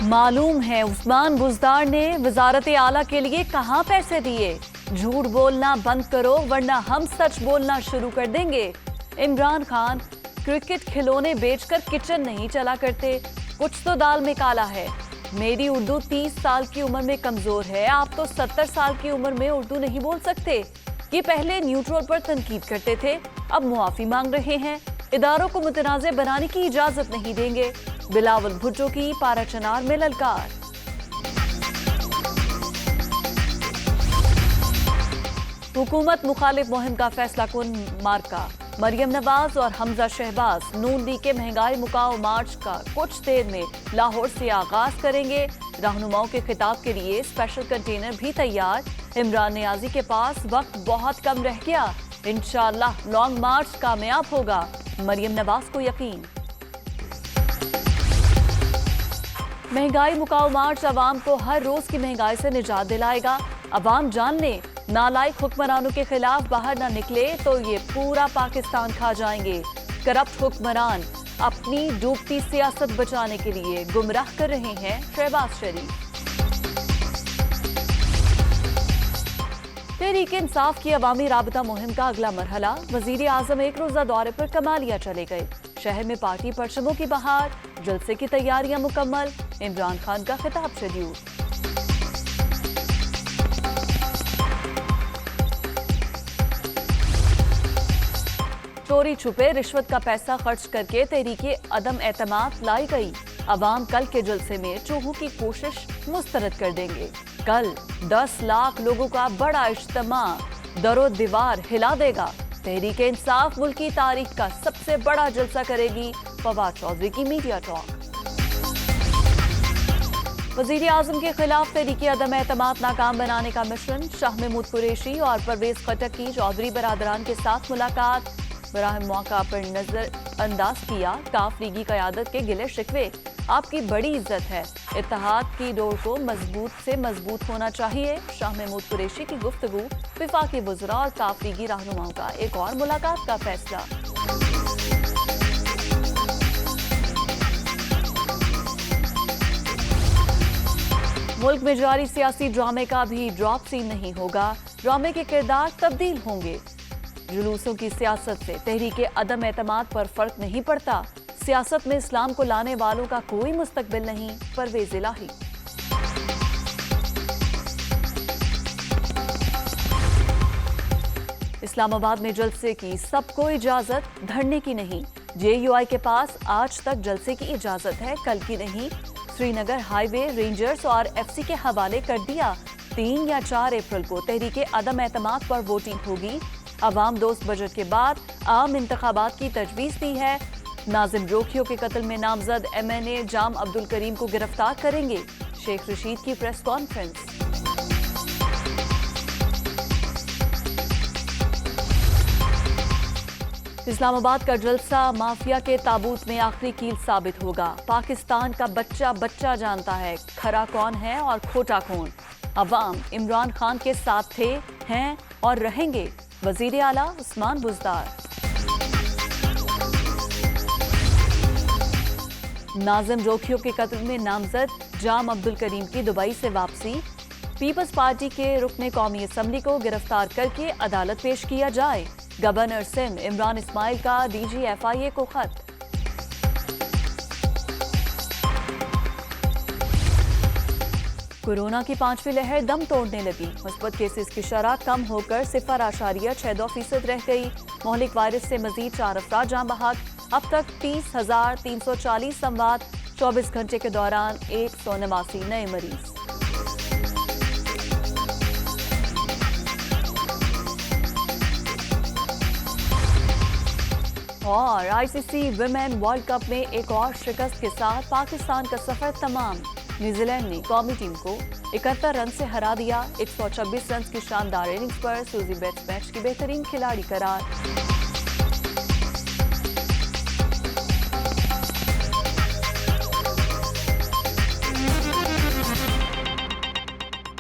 معلوم ہے عثمان بزدار نے وزارت اعلیٰ کے لیے کہاں پیسے دیے. جھوٹ بولنا بند کرو ورنہ ہم سچ بولنا شروع کر دیں گے. عمران خان کرکٹ کھلونے بیچ کر کچن نہیں چلا کرتے. کچھ تو دال میں کالا ہے. میری اردو 30 سال کی عمر میں کمزور ہے. آپ تو 70 سال کی عمر میں اردو نہیں بول سکتے. یہ پہلے نیوٹرل پر تنقید کرتے تھے, اب معافی مانگ رہے ہیں. اداروں کو متنازع بنانے کی اجازت نہیں دیں گے. بلاول بھٹو کی پارا چنار میں للکار. حکومت مخالف مہم کا فیصلہ کن مارکا. مریم نواز اور حمزہ شہباز نون لیگ کے مہنگائی مکاؤ مارچ کا کچھ دیر میں لاہور سے آغاز کریں گے. رہنماؤں کے خطاب کے لیے اسپیشل کنٹینر بھی تیار. عمران نیازی کے پاس وقت بہت کم رہ گیا. انشاءاللہ لانگ مارچ کامیاب ہوگا, مریم نواز کو یقین. مہنگائی مکاؤ مارچ عوام کو ہر روز کی مہنگائی سے نجات دلائے گا. عوام جان لیں, نالائق حکمرانوں کے خلاف باہر نہ نکلے تو یہ پورا پاکستان کھا جائیں گے. کرپٹ حکمران اپنی ڈوبتی سیاست بچانے کے لیے گمراہ کر رہے ہیں شہباز شریف. تحریک انصاف کی عوامی رابطہ مہم کا اگلا مرحلہ. وزیر اعظم ایک روزہ دورے پر کمالیا چلے گئے. شہر میں پارٹی پرچموں کی بہار, جلسے کی تیاریاں مکمل. عمران خان کا خطاب شیڈیول. چوری چھپے رشوت کا پیسہ خرچ کر کے تحریک عدم اعتماد لائی گئی. عوام کل کے جلسے میں چوہوں کی کوشش مسترد کر دیں گے. کل 10 لاکھ لوگوں کا بڑا اجتماع در و دیوار ہلا دے گا. تحریک انصاف ملکی تاریخ کا سب سے بڑا جلسہ کرے گی. فواد چودھری کی میڈیا ٹاک. وزیر اعظم کے خلاف تحریک عدم اعتماد ناکام بنانے کا مشن. شاہ محمود قریشی اور پرویز خٹک کی چودھری برادران کے ساتھ ملاقات. براہ موقع پر نظر انداز کیا کاف لیگی قیادت کے گلے شکوے. آپ کی بڑی عزت ہے, اتحاد کی ڈور کو مضبوط سے مضبوط ہونا چاہیے. شاہ محمود قریشی کی گفتگو. وفاقی وزراء اور کاف لیگی رہنماؤں کا ایک اور ملاقات کا فیصلہ. ملک میں جاری سیاسی ڈرامے کا بھی ڈراپ سین نہیں ہوگا. ڈرامے کے کردار تبدیل ہوں گے. جلوسوں کی سیاست سے تحریک عدم اعتماد پر فرق نہیں پڑتا. سیاست میں اسلام کو لانے والوں کا کوئی مستقبل نہیں. پرویز الہی. اسلام آباد میں جلسے کی سب کو اجازت, دھرنے کی نہیں. جے یو آئی کے پاس آج تک جلسے کی اجازت ہے, کل کی نہیں. سری نگر ہائی وے رینجرز اور ایف سی کے حوالے کر دیا. 3 یا 4 اپریل کو تحریک عدم اعتماد پر ووٹنگ ہوگی. عوام دوست بجٹ کے بعد عام انتخابات کی تجویز دی ہے. ناظم روکھیو کے قتل میں نامزد ایم این اے جام عبدالکریم کو گرفتار کریں گے. شیخ رشید کی پریس کانفرنس. اسلام آباد کا جلسہ مافیا کے تابوت میں آخری کیل ثابت ہوگا. پاکستان کا بچہ بچہ جانتا ہے کھرا کون ہے اور کھوٹا کون. عوام عمران خان کے ساتھ تھے, ہیں اور رہیں گے. وزیر اعلیٰ عثمان بزدار. ناظم روکھیو کے قتل میں نامزد جام عبدالکریم کی دبئی سے واپسی. پیپلز پارٹی کے رکن قومی اسمبلی کو گرفتار کر کے عدالت پیش کیا جائے. گورنر سندھ عمران اسماعیل کا ڈی جی ایف آئی اے کو خط. کورونا کی 5ویں لہر دم توڑنے لگی. مثبت کیسز کی شرح کم ہو کر 0.62% رہ گئی. مہلک وائرس سے مزید 4 افراد جاں بحق. اب تک 30,340 اموات. 24 گھنٹے کے دوران 189 نئے مریض. اور آئی سی سی ویمن ورلڈ کپ میں ایک اور شکست کے ساتھ پاکستان کا سفر تمام. نیوزی لینڈ نے قومی ٹیم کو 71 رن سے ہرا دیا. 126 رنز کی شاندار اننگز پر سوزی بیٹس میچ کی بہترین کھلاڑی قرار.